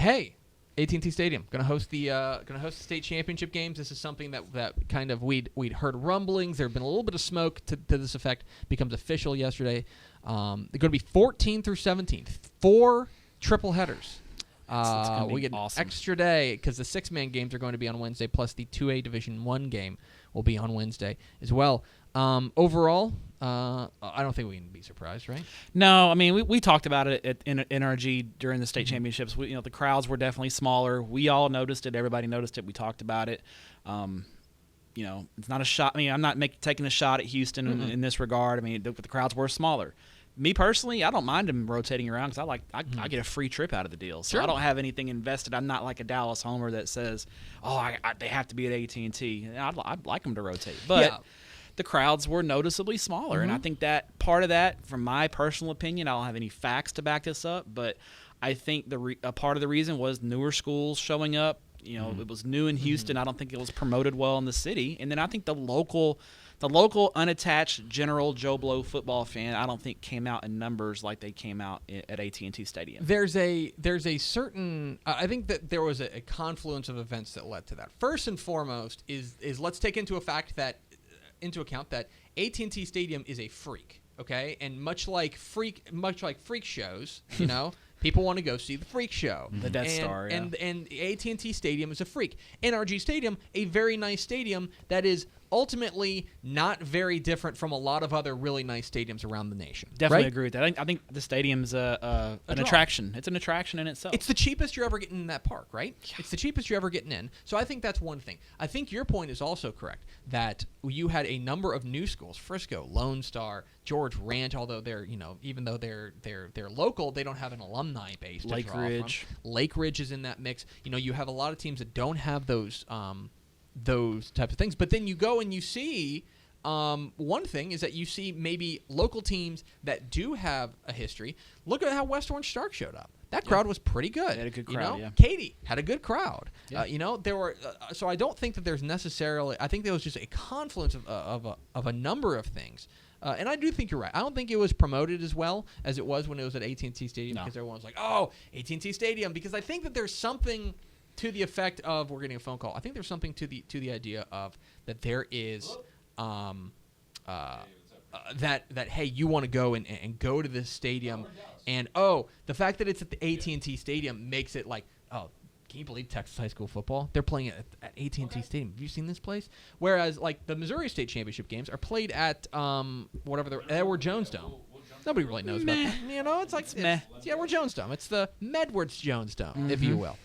hey, AT&T Stadium gonna host the state championship games. This is something that kind of we'd heard rumblings. There had been a little bit of smoke to this effect. Becomes official yesterday. They're going to be 14 through 17, 4 triple headers. We get awesome. an extra day because the 6-man games are going to be on Wednesday, plus the 2A Division I game will be on Wednesday as well. Overall, I don't think we can be surprised, right? No, I mean we talked about it at NRG during the state championships. The crowds were definitely smaller. We all noticed it. Everybody noticed it. We talked about it. It's not a shot. I mean, I'm not taking a shot at Houston in this regard. I mean, the crowds were smaller. Me personally, I don't mind them rotating around because I get a free trip out of the deal. So sure. I don't have anything invested. I'm not like a Dallas homer that says, they have to be at AT&T. I'd like them to rotate, but the crowds were noticeably smaller, and I think that part of that, from my personal opinion, I don't have any facts to back this up, but I think a part of the reason was newer schools showing up. It was new in Houston. I don't think it was promoted well in the city, and then I think the local unattached general Joe Blow football fan, I don't think came out in numbers like they came out at AT&T Stadium. There's a certain I think that there was a confluence of events that led to that. First and foremost is let's take into account that AT&T Stadium is a freak, okay? And much like freak shows, people want to go see the freak show. The Death Star, yeah. And AT&T Stadium is a freak. NRG Stadium, a very nice stadium that is ultimately not very different from a lot of other really nice stadiums around the nation. Definitely right? agree with that. I think the stadium's an attraction. It's an attraction in itself. It's the cheapest you're ever getting in that park, right? Yeah. It's the cheapest you're ever getting in. So I think that's one thing. I think your point is also correct that you had a number of new schools, Frisco, Lone Star, George Ranch, although they're, even though they're local, they don't have an alumni base to Lake draw Ridge. from. Lake Ridge is in that mix. You have a lot of teams that don't have those types of things. But then you go and you see one thing is that you see maybe local teams that do have a history. Look at how West Orange Stark showed up. That crowd was pretty good. They had a good crowd, yeah. Katy had a good crowd. Yeah. There were so I don't think that there's necessarily. I think there was just a confluence of a number of things. And I do think you're right. I don't think it was promoted as well as it was when it was at AT&T Stadium because everyone was like, "Oh, AT&T Stadium," because I think that there's something to the effect of we're getting a phone call. I think there's something to the idea of that there is that hey, you want to go and go to this stadium, and the fact that it's at the AT&T Stadium makes it like, can you believe Texas high school football? They're playing it at AT&T Stadium. Have you seen this place? Whereas like the Missouri State Championship games are played at whatever the Edward Jones Dome. Nobody really knows about that. It's like meh. Edward Jones Dome. It's the Medwards Jones Dome, if you will.